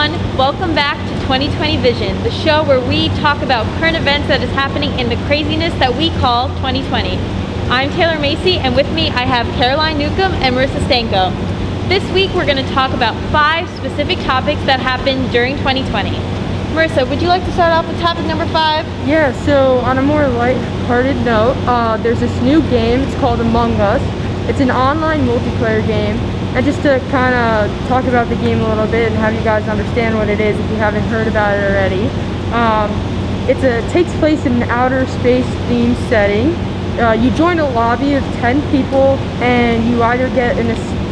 everyone, welcome back to 2020 Vision, the show where we talk about current events that is happening in the craziness that we call 2020. I'm Taylor Macy, and with me I have Caroline Newcomb and Marissa Stanko. This week we're going to talk about 5 specific topics that happened during 2020. Marissa, would you like to start off with topic number 5? Yeah, so on a more light-hearted note, there's this new game. It's called Among Us. It's an online multiplayer game. And just to kind of talk about the game a little bit and have you guys understand what it is if you haven't heard about it already. It takes place in an outer space themed setting. You join a lobby of 10 people and you either get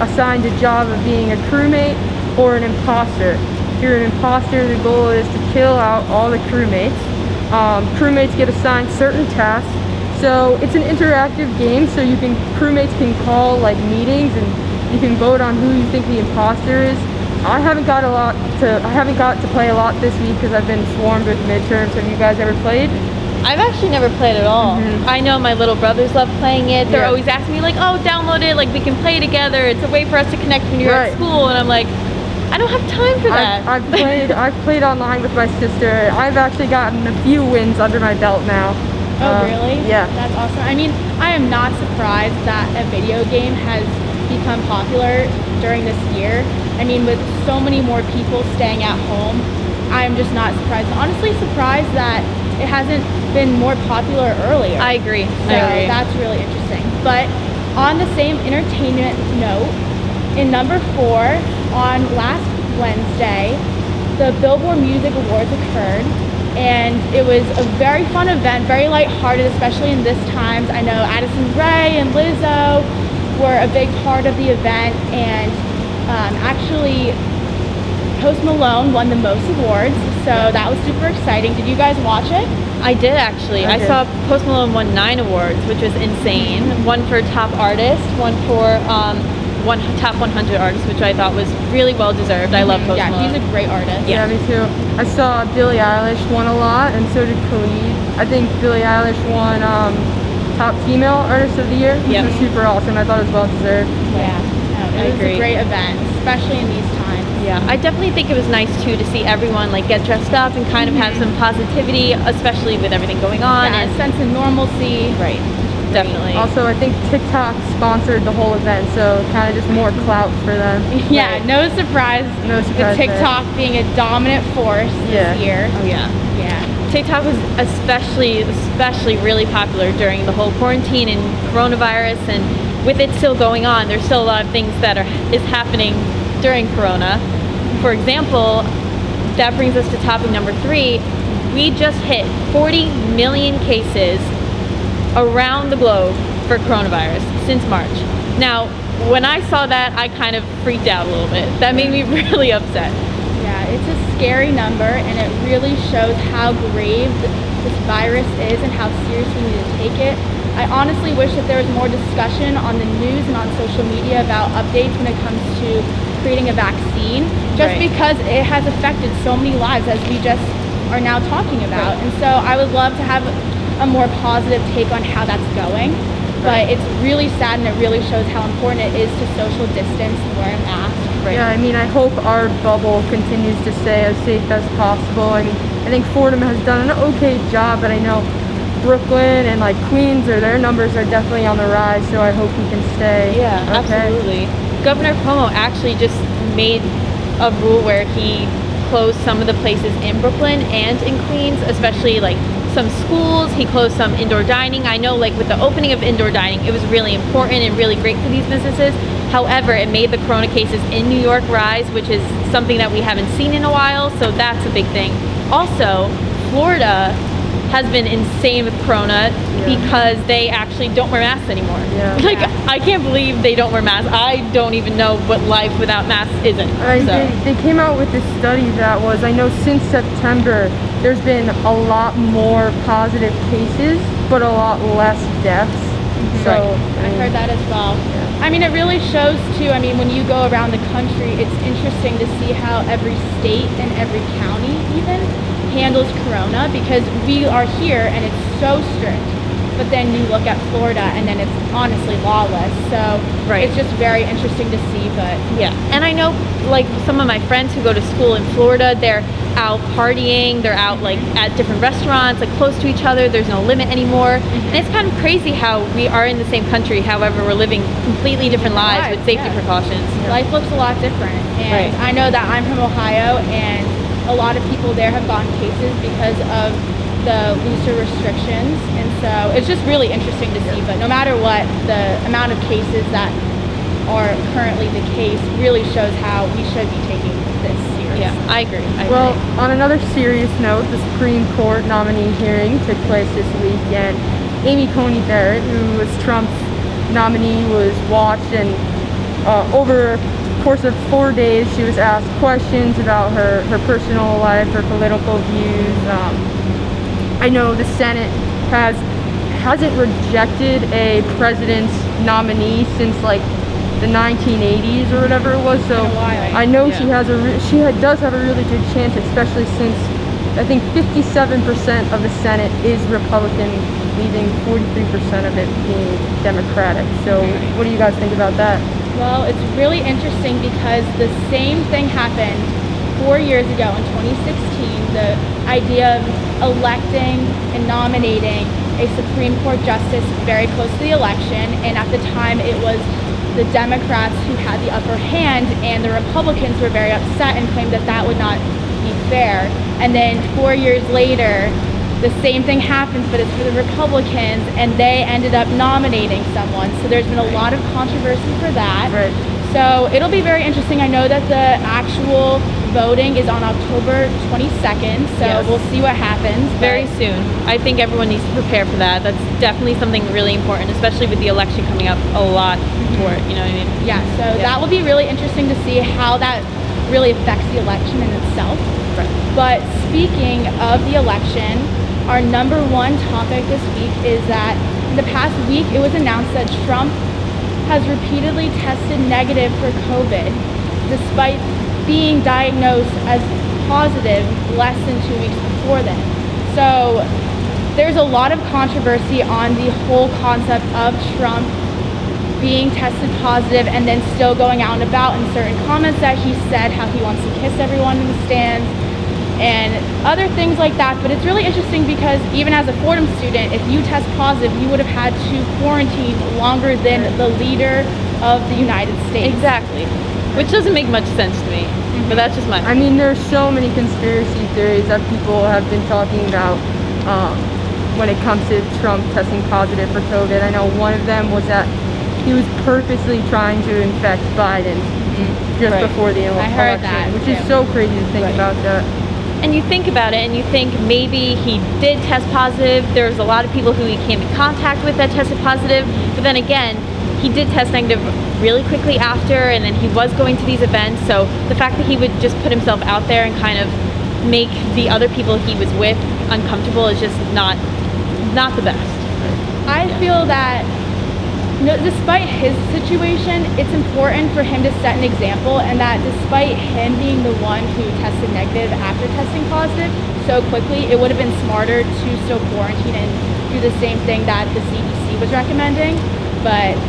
assigned a job of being a crewmate or an imposter. If you're an imposter, the goal is to kill out all the crewmates. Crewmates get assigned certain tasks. So it's an interactive game, so crewmates can call like meetings and you can vote on who you think the imposter is. I haven't got to play a lot this week because I've been swarmed with midterms. Have you guys ever played? I've actually never played at all. I know my little brothers love playing it. They're always asking me like, oh, download it, like we can play together. It's a way for us to connect when you're at school. And I'm like, I don't have time for that. I've played online with my sister. I've actually gotten a few wins under my belt now. Oh, really? Yeah. That's awesome. I mean, I am not surprised that a video game has become popular during this year. I mean, with so many more people staying at home, I'm just not surprised. Honestly, surprised that it hasn't been more popular earlier. I agree. So that's really interesting. But on the same entertainment note, in number 4, on last Wednesday, the BILLBOARD Music Awards occurred. And it was a very fun event, very lighthearted, especially in this times. I know Addison Rae and Lizzo were a big part of the event, and actually Post Malone won the most awards, so that was super exciting. Did you guys watch it? I did actually. I saw Post Malone won 9 awards, which was insane. One for top artist, one for top 100 artist, which I thought was really well deserved. I love Post Malone. Yeah, he's a great artist. Yeah, me too. I saw Billie Eilish won a lot, and so did Khalid. I think Billie Eilish won top female artist of the year, which was super awesome. I thought it was well deserved. Yeah, no, it was a great event, especially in these times. Yeah, I definitely think it was nice too to see everyone like get dressed up and kind of have some positivity, especially with everything going on. Yeah, and a sense of normalcy. Right. Definitely. Also, I think TikTok sponsored the whole event, so kind of just more clout for them. Yeah, no surprise. No surprise. With TikTok being a dominant force this year. Oh yeah. Yeah. TikTok was especially really popular during the whole quarantine and coronavirus, and with it still going on, there's still a lot of things that is happening during Corona. For example, that brings us to topic number 3. We just hit 40 million cases around the globe for coronavirus since March. Now, when I saw that, I kind of freaked out a little bit. That made me really upset. Yeah, it's a scary number, and it really shows how grave this virus is and how seriously we need to take it. I honestly wish that there was more discussion on the news and on social media about updates when it comes to creating a vaccine, just because it has affected so many lives, as we just are now talking about. And so I would love to have a more positive take on how that's going, but it's really sad, and it really shows how important it is to social distance and wear a mask. Yeah, I mean, I hope our bubble continues to stay as safe as possible. I mean, I think Fordham has done an okay job, but I know Brooklyn and like Queens, their numbers are definitely on the rise, so I hope we can stay. Yeah, absolutely. Governor Cuomo actually just made a rule where he closed some of the places in Brooklyn and in Queens, especially like some schools. He closed some indoor dining. I know like with the opening of indoor dining, it was really important and really great for these businesses. However, it made the corona cases in New York rise, which is something that we haven't seen in a while, so that's a big thing. Also, Florida has been insane with corona because they actually don't wear masks anymore. Like, I can't believe they don't wear masks. I don't even know what life without masks isn't. They came out with this study that was, I know since September, there's been a lot more positive cases, but a lot less deaths. So I heard that as well. I mean, it really shows too, I mean, when you go around the country, it's interesting to see how every state and every county even handles corona, because we are here and it's so strict. but then you look at Florida and then it's honestly lawless. So Right. it's just very interesting to see. But Yeah, and I know like some of my friends who go to school in Florida, they're out partying, they're out like at different restaurants, like close to each other, there's no limit anymore. And it's kind of crazy how we are in the same country, however we're living completely different lives with safety yeah. precautions. life looks a lot different. And Right. I know that I'm from Ohio, and a lot of people there have gotten cases because of the looser restrictions. And so it's just really interesting to see. But no matter what, the amount of cases that are currently the case really shows how we should be taking this seriously. Yeah, I agree. Well, on another serious note, the Supreme Court nominee hearing took place this week, and Amy Coney Barrett, who was Trump's nominee, was watched, and over the course of 4 days, she was asked questions about her personal life, her political views. I know the Senate hasn't rejected a president's nominee since like the 1980s or whatever it was. So Been a while. I know Yeah. does have a really good chance, especially since I think 57% of the Senate is Republican, leaving 43% of it being Democratic. So what do you guys think about that? Well, it's really interesting because the same thing happened 4 years ago in 2016. The idea of electing and nominating a Supreme Court justice very close to the election, and at the time it was the Democrats who had the upper hand, and the Republicans were very upset and claimed that that would not be fair. And then 4 years later, the same thing happens, but it's for the Republicans, and they ended up nominating someone. So there's been a lot of controversy for that. Right. So it'll be very interesting. I know that the actual voting is on October 22nd, so Yes. we'll see what happens. Very but- soon. I think everyone needs to prepare for that. That's definitely something really important, especially with the election coming up a lot for it, you know what I mean? Yeah, so that will be really interesting to see how that really affects the election in itself. Right. But speaking of the election, our number one topic this week is that in the past week it was announced that Trump has repeatedly tested negative for COVID, despite being diagnosed as positive less than 2 weeks before then. So there's a lot of controversy on the whole concept of Trump being tested positive and then still going out and about, in certain comments that he said how he wants to kiss everyone in the stands and other things like that. But it's really interesting because even as a Fordham student, if you test positive, you would have had to quarantine longer than the leader of the United States. Exactly. Which doesn't make much sense to me, but that's just my I mean, there's so many conspiracy theories that people have been talking about when it comes to Trump testing positive for COVID. I know one of them was that he was purposely trying to infect Biden just Right. before the election, I heard that, which too. is so crazy to think Right. about that. And you think about it and you think maybe he did test positive. There's a lot of people who he came in contact with that tested positive. But then again, he did test negative really quickly after, and then he was going to these events. So the fact that he would just put himself out there and kind of make the other people he was with uncomfortable is just not the best. I feel that despite his situation, it's important for him to set an example, and that despite him being the one who tested negative after testing positive so quickly, it would have been smarter to still quarantine and do the same thing that the CDC was recommending. But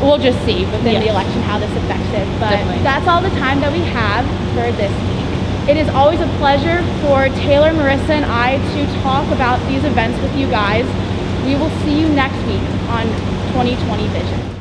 we'll just see within the election how this affects it. But Definitely. that's all the time that we have for this week. It is always a pleasure for Taylor, Marissa, and I to talk about these events with you guys. We will see you next week on 2020 Vision.